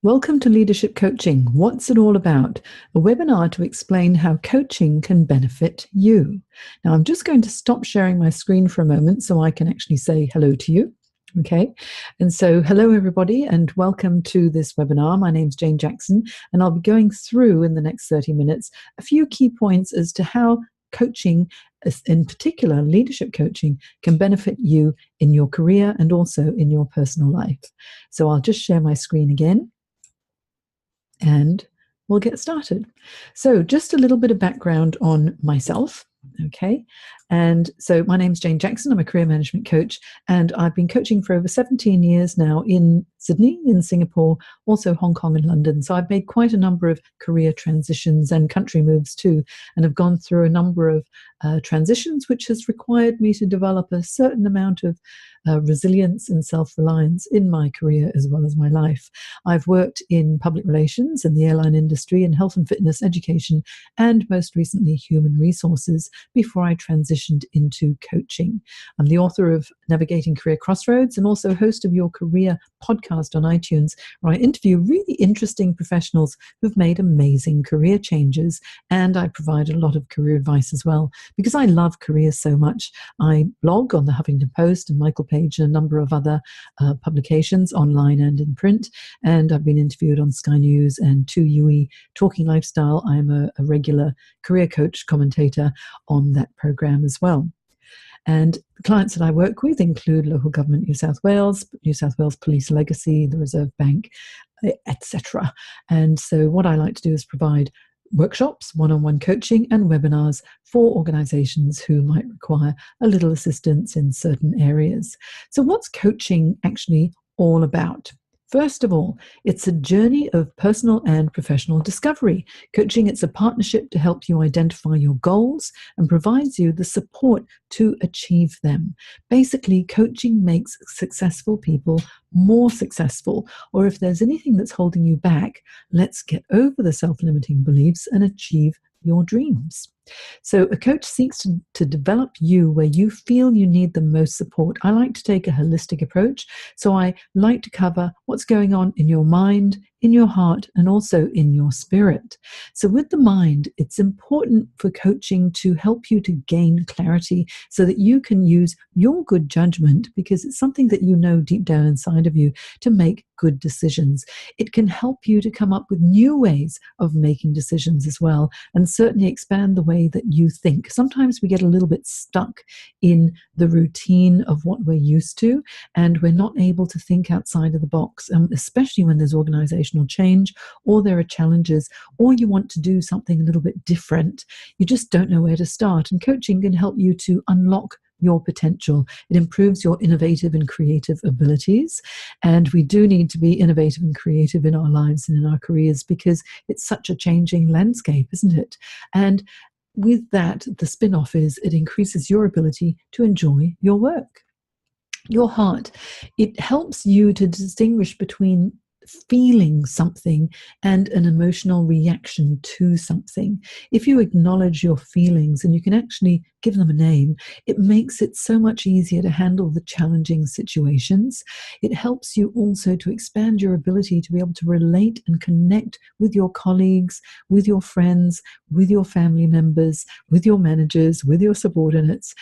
Welcome to Leadership Coaching. What's it all about? A webinar to explain how coaching can benefit you. Now, I'm just going to stop sharing my screen for a moment so I can actually say hello to you. Okay, and so hello everybody and welcome to this webinar. My name's Jane Jackson and I'll be going through in the next 30 minutes a few key points as to how coaching, in particular leadership coaching, can benefit you in your career and also in your personal life. So I'll just share my screen again and we'll get started. So just a little bit of background on myself. Okay. And so my name's Jane Jackson. I'm a career management coach, and I've been coaching for over 17 years now in Sydney, in Singapore, also Hong Kong and London. So I've made quite a number of career transitions and country moves too, and have gone through a number of transitions, which has required me to develop a certain amount of resilience and self-reliance in my career as well as my life. I've worked in public relations, in the airline industry, in health and fitness, education, and most recently human resources before I transitioned into coaching. I'm the author of Navigating Career Crossroads and also host of Your Career podcast on iTunes, where I interview really interesting professionals who've made amazing career changes, and I provide a lot of career advice as well. Because I love careers so much, I blog on the Huffington Post and Michael Page and a number of other publications online and in print, and I've been interviewed on Sky News and 2UE Talking Lifestyle. I'm a regular career coach commentator on that program as well. And the clients that I work with include local government New South Wales Police Legacy, the Reserve Bank, etc. And so what I like to do is provide workshops, one-on-one coaching and webinars for organizations who might require a little assistance in certain areas. So what's coaching actually all about? First of all, it's a journey of personal and professional discovery. Coaching, it's a partnership to help you identify your goals and provides you the support to achieve them. Basically, coaching makes successful people more successful, or if there's anything that's holding you back, let's get over the self-limiting beliefs and achieve your dreams. So a coach seeks to develop you where you feel you need the most support. I like to take a holistic approach. So I like to cover what's going on in your mind, in your heart, and also in your spirit. So with the mind, it's important for coaching to help you to gain clarity so that you can use your good judgment, because it's something that you know deep down inside of you, to make good decisions. It can help you to come up with new ways of making decisions as well, and certainly expand the way that you think. Sometimes we get a little bit stuck in the routine of what we're used to, and we're not able to think outside of the box, especially when there's organizational change, or there are challenges, or you want to do something a little bit different. You just don't know where to start, and coaching can help you to unlock your potential. It improves your innovative and creative abilities. And we do need to be innovative and creative in our lives and in our careers, because it's such a changing landscape, isn't it? And with that, the spin-off is it increases your ability to enjoy your work. Your heart, it helps you to distinguish between feeling something and an emotional reaction to something. If you acknowledge your feelings and you can actually give them a name, it makes it so much easier to handle the challenging situations. It helps you also to expand your ability to be able to relate and connect with your colleagues, with your friends, with your family members, with your managers, with your subordinates,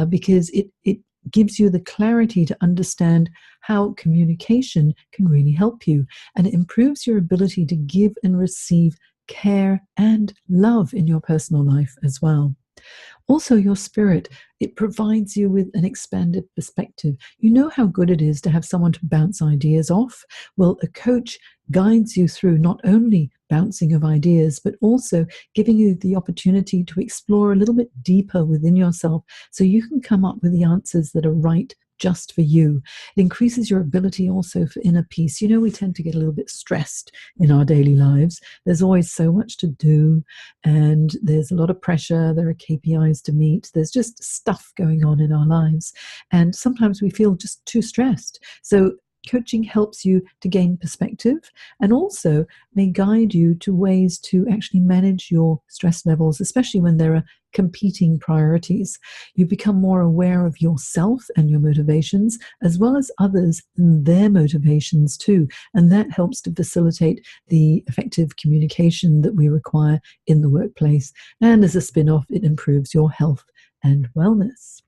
because it gives you the clarity to understand how communication can really help you, and it improves your ability to give and receive care and love in your personal life as well. Also, your spirit, it provides you with an expanded perspective. You know how good it is to have someone to bounce ideas off? Well, a coach guides you through not only bouncing of ideas, but also giving you the opportunity to explore a little bit deeper within yourself so you can come up with the answers that are right just for you. It increases your ability also for inner peace. You know, we tend to get a little bit stressed in our daily lives. There's always so much to do, and there's a lot of pressure. There are KPIs to meet. There's just stuff going on in our lives. And sometimes we feel just too stressed. So coaching helps you to gain perspective and also may guide you to ways to actually manage your stress levels, especially when there are competing priorities. You become more aware of yourself and your motivations, as well as others and their motivations too. And that helps to facilitate the effective communication that we require in the workplace. And as a spin-off, it improves your health and wellness.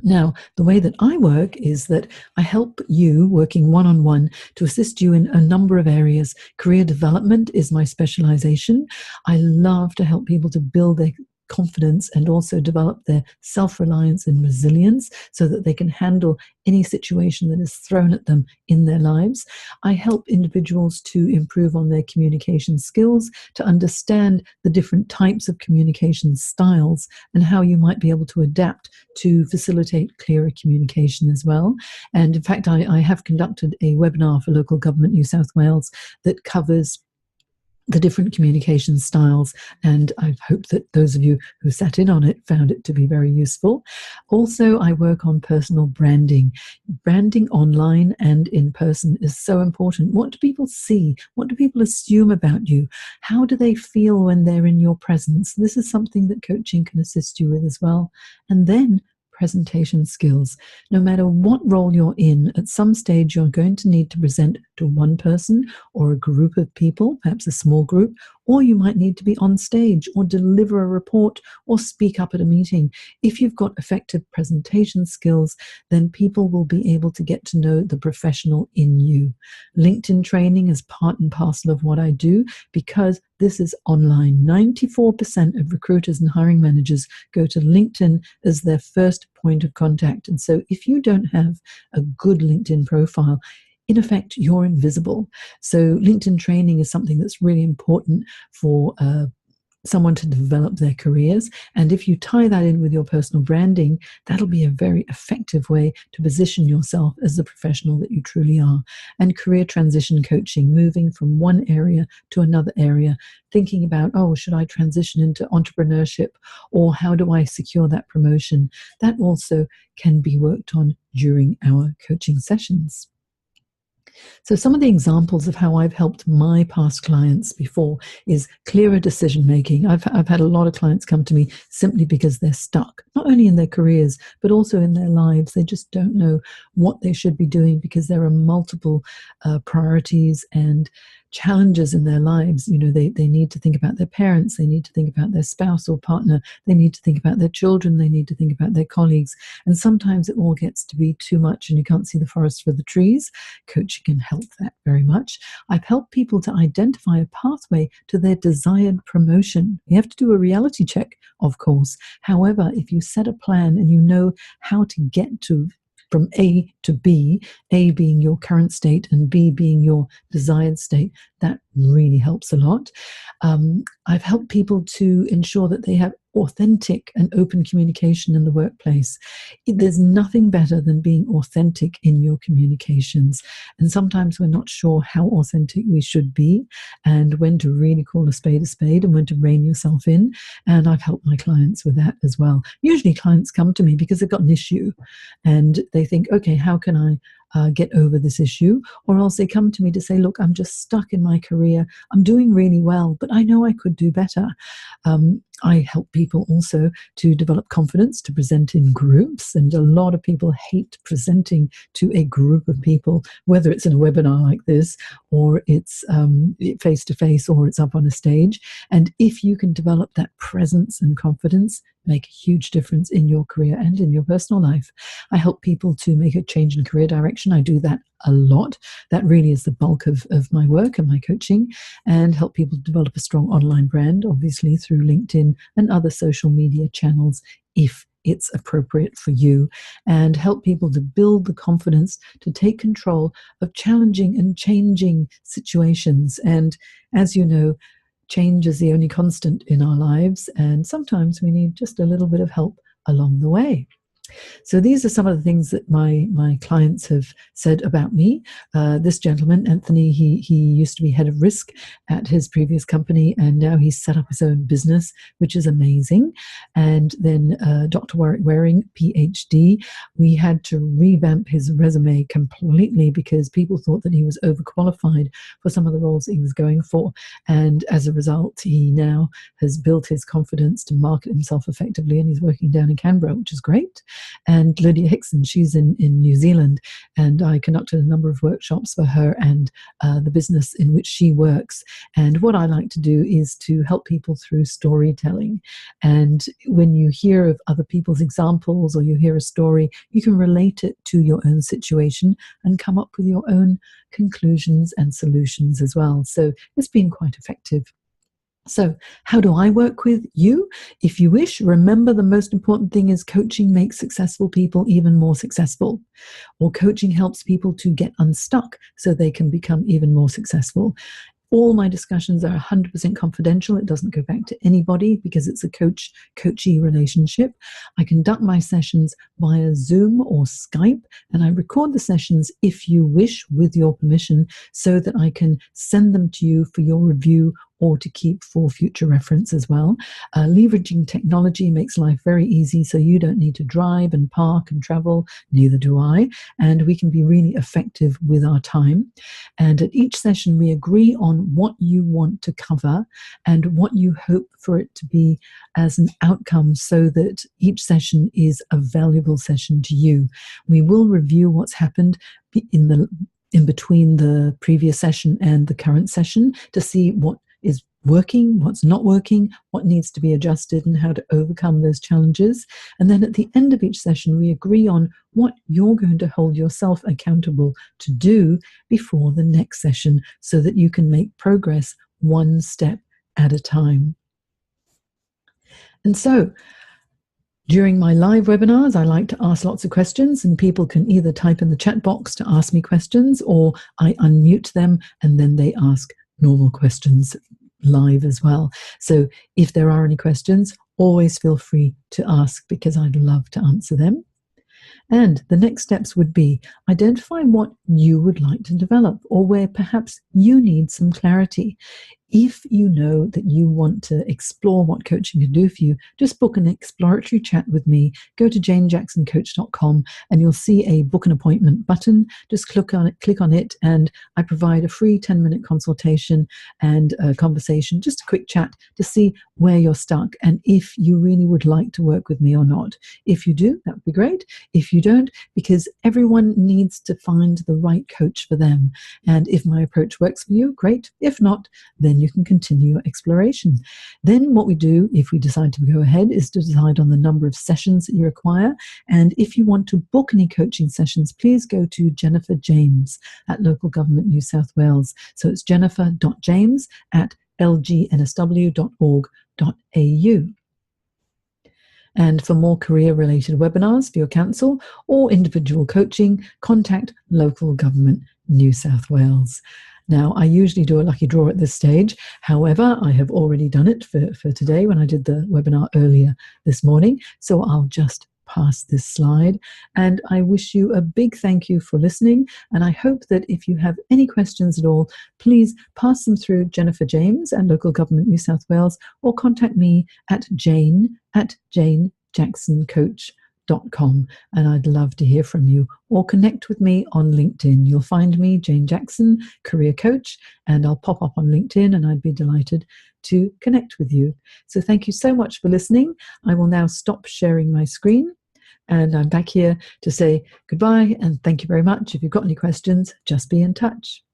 Now, the way that I work is that I help you, working one-on-one, to assist you in a number of areas. Career development is my specialization. I love to help people to build their confidence and also develop their self-reliance and resilience so that they can handle any situation that is thrown at them in their lives. I help individuals to improve on their communication skills, to understand the different types of communication styles and how you might be able to adapt to facilitate clearer communication as well. And in fact, I have conducted a webinar for local government New South Wales that covers the different communication styles, and I hope that those of you who sat in on it found it to be very useful. Also, I work on personal branding. Branding online and in person is so important. What do people see? What do people assume about you? How do they feel when they're in your presence? This is something that coaching can assist you with as well. And then presentation skills. No matter what role you're in, at some stage you're going to need to present to one person or a group of people, perhaps a small group, or you might need to be on stage or deliver a report or speak up at a meeting. If you've got effective presentation skills, then people will be able to get to know the professional in you. LinkedIn training is part and parcel of what I do because this is online. 94% of recruiters and hiring managers go to LinkedIn as their first point of contact. And so if you don't have a good LinkedIn profile, in effect, you're invisible. So LinkedIn training is something that's really important for someone to develop their careers. And if you tie that in with your personal branding, that'll be a very effective way to position yourself as the professional that you truly are. And career transition coaching, moving from one area to another area, thinking about, oh, should I transition into entrepreneurship, or how do I secure that promotion? That also can be worked on during our coaching sessions. So some of the examples of how I've helped my past clients before is clearer decision making. I've had a lot of clients come to me simply because they're stuck, not only in their careers, but also in their lives. They just don't know what they should be doing because there are multiple priorities and challenges in their lives. You know, they need to think about their parents, they need to think about their spouse or partner, they need to think about their children, they need to think about their colleagues. And sometimes it all gets to be too much and you can't see the forest for the trees. Coaching can help that very much. I've helped people to identify a pathway to their desired promotion. You have to do a reality check, of course. However, if you set a plan and you know how to get to from A to B, A being your current state and B being your desired state, that really helps a lot. I've helped people to ensure that they have authentic and open communication in the workplace. There's nothing better than being authentic in your communications. And sometimes we're not sure how authentic we should be and when to really call a spade and when to rein yourself in. And I've helped my clients with that as well. Usually clients come to me because they've got an issue and they think, okay, how can I get over this issue? Or else they come to me to say, look, I'm just stuck in my career. I'm doing really well, but I know I could do better. I help people also to develop confidence, to present in groups. And a lot of people hate presenting to a group of people, whether it's in a webinar like this, or it's face-to-face, or it's up on a stage. And if you can develop that presence and confidence, make a huge difference in your career and in your personal life. I help people to make a change in career direction. I do that a lot. That really is the bulk of my work and my coaching, and help people develop a strong online brand, obviously through LinkedIn and other social media channels if it's appropriate for you, and help people to build the confidence to take control of challenging and changing situations. And as you know, change is the only constant in our lives, and sometimes we need just a little bit of help along the way. So these are some of the things that my clients have said about me. This gentleman, Anthony, he used to be head of risk at his previous company, and now he's set up his own business, which is amazing. And then Dr. Warwick Waring, PhD, we had to revamp his resume completely because people thought that he was overqualified for some of the roles that he was going for. And as a result, he now has built his confidence to market himself effectively, and he's working down in Canberra, which is great. And Lydia Hickson, she's in New Zealand, and I conducted a number of workshops for her and the business in which she works. And what I like to do is to help people through storytelling. And when you hear of other people's examples or you hear a story, you can relate it to your own situation and come up with your own conclusions and solutions as well. So it's been quite effective. So how do I work with you? If you wish, remember the most important thing is coaching makes successful people even more successful, or coaching helps people to get unstuck so they can become even more successful. All my discussions are 100% confidential. It doesn't go back to anybody because it's a coachee relationship. I conduct my sessions via Zoom or Skype, and I record the sessions if you wish with your permission so that I can send them to you for your review or to keep for future reference as well. Leveraging technology makes life very easy, so you don't need to drive and park and travel, neither do I, and we can be really effective with our time. And at each session, we agree on what you want to cover and what you hope for it to be as an outcome so that each session is a valuable session to you. We will review what's happened in between the previous session and the current session to see what is working, what's not working, what needs to be adjusted, and how to overcome those challenges. And then at the end of each session, we agree on what you're going to hold yourself accountable to do before the next session so that you can make progress one step at a time. And so, during my live webinars, I like to ask lots of questions, and people can either type in the chat box to ask me questions, or I unmute them and then they ask normal questions live as well. So if there are any questions, always feel free to ask because I'd love to answer them. And the next steps would be identify what you would like to develop or where perhaps you need some clarity. If you know that you want to explore what coaching can do for you, just book an exploratory chat with me. Go to janejacksoncoach.com and you'll see a book an appointment button. Just click on it, and I provide a free 10-minute consultation and a conversation, just a quick chat to see where you're stuck and if you really would like to work with me or not. If you do, that would be great. If you don't, because everyone needs to find the right coach for them. And if my approach works for you, great. If not, then you can continue your exploration. Then what we do, if we decide to go ahead, is to decide on the number of sessions that you require. And if you want to book any coaching sessions, please go to Jennifer James at Local Government New South Wales. So it's jennifer.james@lgnsw.org.au. And for more career-related webinars for your council or individual coaching, contact Local Government New South Wales. Now, I usually do a lucky draw at this stage. However, I have already done it for today when I did the webinar earlier this morning. So I'll just pass this slide. And I wish you a big thank you for listening. And I hope that if you have any questions at all, please pass them through Jennifer James at Local Government New South Wales, or contact me at jane@janejacksoncoach.com. And I'd love to hear from you, or connect with me on LinkedIn. You'll find me, Jane Jackson, Career Coach, and I'll pop up on LinkedIn and I'd be delighted to connect with you. So thank you so much for listening. I will now stop sharing my screen and I'm back here to say goodbye and thank you very much. If you've got any questions, just be in touch.